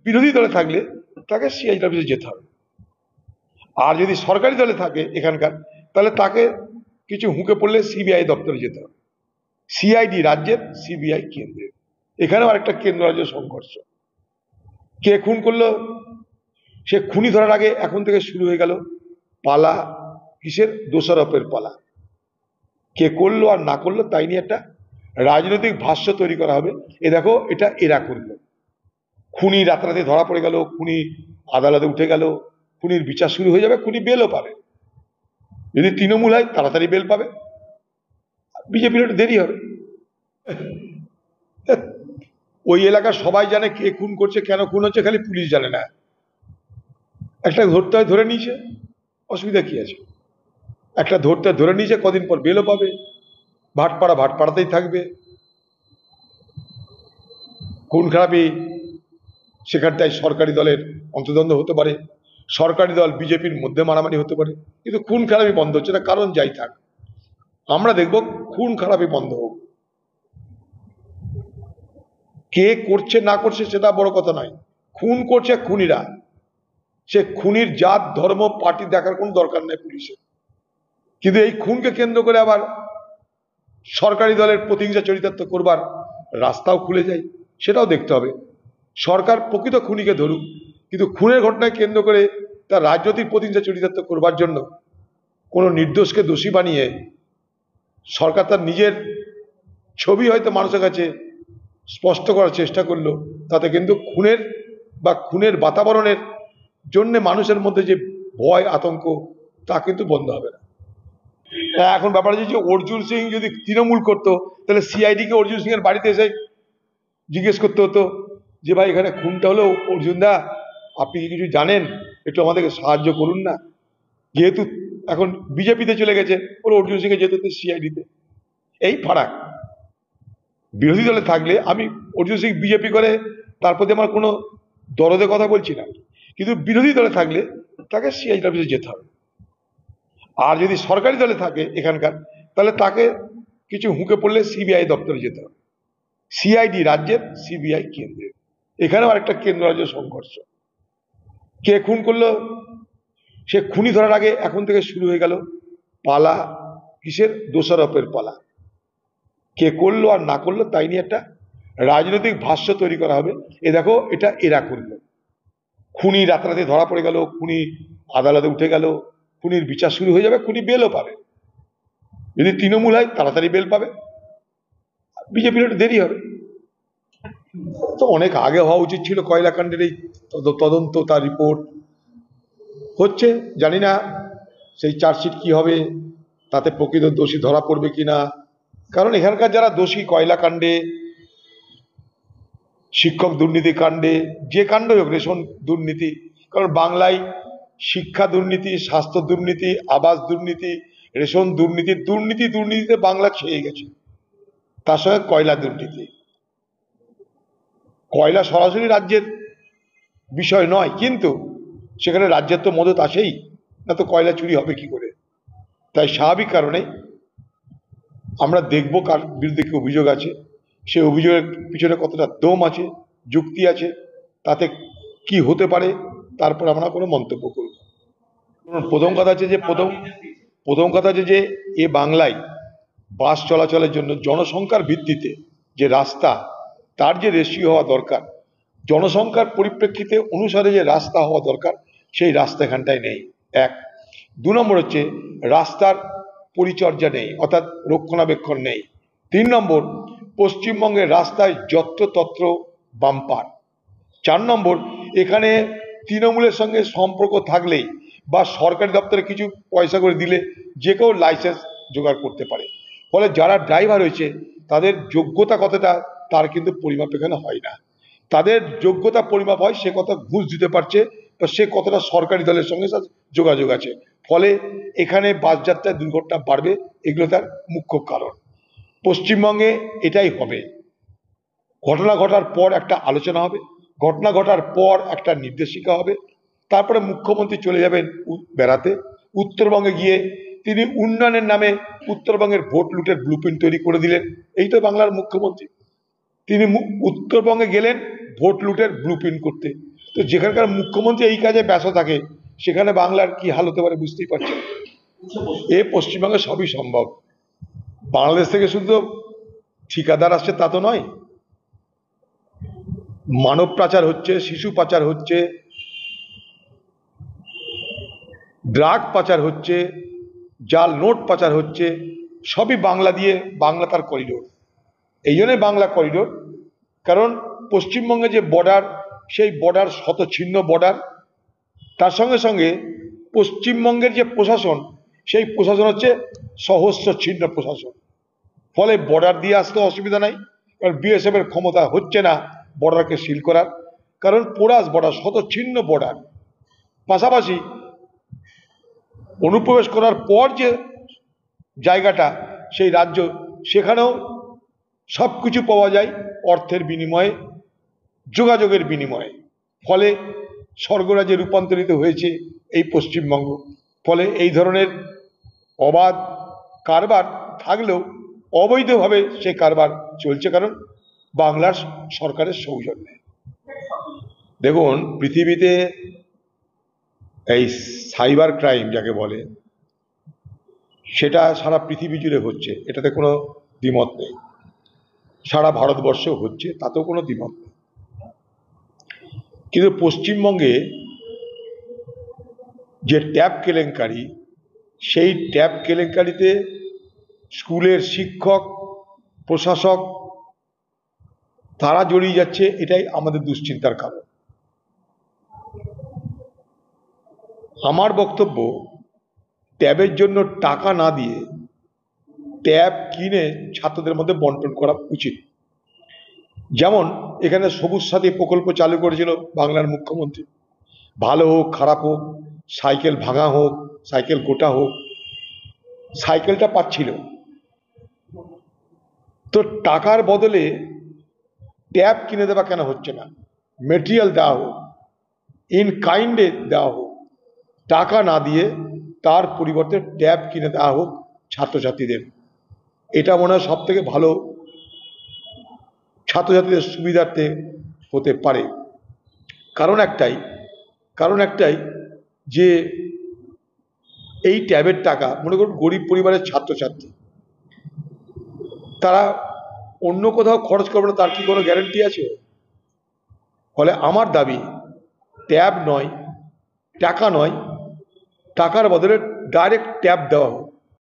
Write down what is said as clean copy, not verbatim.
বিরোধী দলে থাকলে তাকে সিআইডি অফিসে যেতে হবে। আর যদি সরকারি দলে থাকে এখানকার, তাহলে তাকে কিছু হুঁকে পড়লে সিবিআই দপ্তরে যেতে হবে। সিআইডি রাজ্যের, সিবিআই কেন্দ্রের। এখানেও আরেকটা কেন্দ্র রাজ্য সংঘর্ষ। কে খুন করলো, সে খুনি ধরার আগে এখন থেকে শুরু হয়ে গেল পালা। কিসের? দোষারোপের পালা। কে করলো আর না করলো তাই নিয়ে একটা রাজনৈতিক ভাষ্য তৈরি করা হবে। এ দেখো, এটা এরা করলো। খুনি রাতারাতি ধরা পড়ে গেল, খুনি আদালতে উঠে গেল, খুনির বিচার শুরু হয়ে যাবে, খুনি বেলও পাবে। যদি তৃণমূল হয় তাড়াতাড়ি বেল পাবে, বিজেপির একটু দেরি হবে। ওই এলাকার সবাই জানে কে খুন করছে, কেন খুন হচ্ছে, খালি পুলিশ জানে না। একটা ধরতে হয়, ধরে নিয়েছে, অসুবিধা কি আছে? একটা ধরতে ধরে নিয়েছে, কদিন পর বেলও পাবে, ভাটপাড়াতেই থাকবে। খুন খারাপি সেখানটায় সরকারি দলের অন্তর্দ্বন্দ্ব হতে পারে, সরকারি দল বিজেপির মধ্যে মারামারি হতে পারে, কিন্তু খুন খারাপি বন্ধ হচ্ছে না। কারণ যাই থাক, আমরা দেখব খুন খারাপি বন্ধ হোক। কে করছে না করছে সেটা বড় কথা নয়, খুন করছে খুনিরা। সে খুনির জাত ধর্ম পার্টি দেখার কোনো দরকার নেই পুলিশের। কিন্তু এই খুনকে কেন্দ্র করে আবার সরকারি দলের প্রতিহিংসা চরিতার্থ করবার রাস্তাও খুলে যায়, সেটাও দেখতে হবে। সরকার প্রকৃত খুনিকে ধরুক, কিন্তু খুনের ঘটনায় কেন্দ্র করে তার রাজনৈতিক প্রতিহিংসা চরিতার্থ করবার জন্য কোনো নির্দোষকে দোষী বানিয়ে সরকার তার নিজের ছবি হয়তো মানুষের কাছে স্পষ্ট করার চেষ্টা করলো, তাতে কিন্তু খুনের বা খুনের বাতাবরণের জন্য মানুষের মধ্যে যে ভয় আতঙ্ক, তা কিন্তু বন্ধ হবে না। এখন ব্যাপার যে অর্জুন সিং যদি তৃণমূল করতো, তাহলে সিআইডি কে অর্জুন সিং এর বাড়িতে এসে জিজ্ঞেস করতে হতো যে ভাই এখানে খুনটা হলো, অর্জুন দা আপনি কি কিছু জানেন, একটু আমাদেরকে সাহায্য করুন না। যেহেতু এখন বিজেপিতে চলে গেছে, ওর অর্জুন সিং এ যেতে হতো সিআইডিতে। এই ফারাক। বিরোধী দলে থাকলে, আমি অর্জুন সিং বিজেপি করে তার প্রতি আমার কোনো দরদে কথা বলছি না, কিন্তু বিরোধী দলে থাকলে তাকে সিআইডি অফিসে যেতে হবে। আর যদি সরকারি দলে থাকে এখানকার, তাহলে তাকে কিছু হুঁকে পড়লে সিবিআই দপ্তরে যেতে হবে। সিআইডি রাজ্যের, সিবিআই কেন্দ্রের। এখানেও আরেকটা কেন্দ্র রাজ্য সংঘর্ষ। কে খুন করলো, সে খুনি ধরার আগে এখন থেকে শুরু হয়ে গেল পালা। কিসের? দোষারোপের পালা। কে করলো আর না করলো তাই নিয়ে একটা রাজনৈতিক ভাষ্য তৈরি করা হবে। এ দেখো, এটা এরা করলো। খুনি রাতারাতি ধরা পড়ে গেল, খুনি আদালতে উঠে গেল, খুনির বিচার শুরু হয়ে যাবে, খুনি বেলও পাবে। যদি তৃণমূল হয় তাড়াতাড়ি বেল পাবে, বিজেপির একটু দেরি হবে। তো অনেক আগে হওয়া উচিত ছিল কয়লাকাণ্ডের এই তদন্ত, তার রিপোর্ট হচ্ছে, জানি না সেই চার্জশিট কি হবে, তাতে প্রকৃত দোষী ধরা পড়বে কিনা। কারণ এখানকার যারা দোষী কয়লাকাণ্ডে, শিক্ষক দুর্নীতি কাণ্ডে, যে কাণ্ড হোক, রেশন দুর্নীতি, কারণ বাংলায় শিক্ষা দুর্নীতি, স্বাস্থ্য দুর্নীতি, আবাস দুর্নীতি, রেশন দুর্নীতি, দুর্নীতিতে বাংলা খেয়ে গেছে। তার সঙ্গে কয়লা দুর্নীতি। কয়লা সরাসরি রাজ্যের বিষয় নয়, কিন্তু সেখানে রাজ্যের তো মদত আসেই, না তো কয়লা চুরি হবে কি করে। তাই স্বাভাবিক কারণে আমরা দেখব কার বিরুদ্ধে কি অভিযোগ আছে, সে অভিযোগের পিছনে কতটা দম আছে, যুক্তি আছে, তাতে কি হতে পারে, তারপর আমরা কোনো মন্তব্য করব। প্রথম কথা আছে যে এ বাংলায় বাস চলাচলের জন্য জনসংখ্যার ভিত্তিতে যে রাস্তা, তার যে রেশিও হওয়া দরকার, জনসংখ্যার পরিপ্রেক্ষিতে অনুসারে যে রাস্তা হওয়া দরকার, সেই রাস্তা এখানটায় নেই। এক। দু নম্বর হচ্ছে রাস্তার পরিচর্যা নেই, অর্থাৎ রক্ষণাবেক্ষণ নেই। 3 নম্বর, পশ্চিমবঙ্গের রাস্তায় যত্রতত্র বাম্পার। 4 নম্বর, এখানে তৃণমূলের সঙ্গে সম্পর্ক থাকলেই বা সরকারি দপ্তরে কিছু পয়সা করে দিলে যে কেউ লাইসেন্স জোগাড় করতে পারে। ফলে যারা ড্রাইভার হয়েছে তাদের যোগ্যতা কতটা, তার কিন্তু পরিমাপ এখানে হয় না। তাদের যোগ্যতা পরিমাপ হয় সে কত ঘুষ দিতে পারছে বা সে কতটা সরকারি দলের সঙ্গে যোগাযোগ আছে। ফলে এখানে বাস যাত্রায় দুর্ঘটনা বাড়বে, এগুলো তার মুখ্য কারণ। পশ্চিমবঙ্গে এটাই হবে। ঘটনা ঘটার পর একটা আলোচনা হবে, ঘটনা ঘটার পর একটা নির্দেশিকা হবে, তারপরে মুখ্যমন্ত্রী চলে যাবেন বেড়াতে। উত্তরবঙ্গে গিয়ে তিনি উন্নয়নের নামে উত্তরবঙ্গের ভোট লুটের ব্লুপ্রিন্ট তৈরি করে দিলেন। এই তো বাংলার মুখ্যমন্ত্রী, তিনি উত্তরবঙ্গে গেলেন ভোট লুটের ব্লুপ্রিন্ট করতে। তো যেখানকার মুখ্যমন্ত্রী এই কাজে ব্যস্ত থাকে সেখানে বাংলার কি হাল হতে পারে বুঝতেই পারছেন। এ পশ্চিমবঙ্গে সবই সম্ভব। বাংলাদেশ থেকে শুধু ঠিকাদার আসছে তা তো নয়, মানব পাচার হচ্ছে, শিশু পাচার হচ্ছে, ড্রাগ পাচার হচ্ছে, জাল নোট পাচার হচ্ছে, সবই বাংলা দিয়ে, বাংলা তার করিডোর। এই জন্যই বাংলা করিডোর, কারণ পশ্চিমবঙ্গে যে বর্ডার, সেই বর্ডার শতচ্ছিন্ন বর্ডার। তার সঙ্গে সঙ্গে পশ্চিমবঙ্গের যে প্রশাসন, সেই প্রশাসন হচ্ছে সহস্র ছিন্ন প্রশাসন। ফলে বর্ডার দিয়ে আসতে অসুবিধা নাই, কারণ বিএসএফ এর ক্ষমতা হচ্ছে না বর্ডারকে সিল করার, কারণ পোরাস বর্ডার, শতচ্ছিন্ন বর্ডার। পাশাপাশি অনুপ্রবেশ করার পর যে জায়গাটা, সেই রাজ্য, সেখানেও সব কিছু পাওয়া যায় অর্থের বিনিময়ে, যোগাযোগের বিনিময়ে। ফলে স্বর্গরাজ্যে রূপান্তরিত হয়েছে এই পশ্চিমবঙ্গ। ফলে এই ধরনের অবাধ কারবার থাকলেও অবৈধভাবে সে কারবার চলছে, কারণ বাংলার সরকারের সৌজন্যে। দেখুন, পৃথিবীতে এই সাইবার ক্রাইম যাকে বলে, সেটা সারা পৃথিবী জুড়ে হচ্ছে, এটাতে কোনো দ্বিমত নেই। সারা ভারতবর্ষেও হচ্ছে, তাতেও কোনো দ্বিমত নেই। কিন্তু পশ্চিমবঙ্গে যে ট্যাব কেলেঙ্কারি, সেই ট্যাব কেলেঙ্কারিতে স্কুলের শিক্ষক, প্রশাসক তারা জড়িয়ে যাচ্ছে, এটাই আমাদের দুশ্চিন্তার কারণ। আমার বক্তব্য, ট্যাবের জন্য টাকা না দিয়ে ট্যাব কিনে ছাত্রদের মধ্যে বন্টন করা উচিত। যেমন এখানে সবুজ সাথী প্রকল্প চালু করেছিল বাংলার মুখ্যমন্ত্রী। ভালো হোক খারাপ হোক, সাইকেল ভাঙা হোক, সাইকেল গোটা হোক, সাইকেলটা পাচ্ছিল। তো টাকার বদলে ট্যাব কিনে দেওয়া কেন হচ্ছে না? মেটেরিয়াল দেওয়া হোক, ইন কাইন্ডে দেওয়া হোক, টাকা না দিয়ে তার পরিবর্তে ট্যাব কিনে দেওয়া হোক ছাত্রছাত্রীদের। এটা মনে হয় সব থেকে ভালো, ছাত্রছাত্রীদের সুবিধার্থে হতে পারে। কারণ একটাই যে এই ট্যাবের টাকা, মনে করুন গরিব পরিবারের ছাত্রছাত্রী, তারা অন্য কোথাও খরচ করবে না, তার কি কোনো গ্যারান্টি আছে? ফলে আমার দাবি, ট্যাব নয়, টাকা নয়, টাকার বদলে ডাইরেক্ট ট্যাব দেওয়া হোক।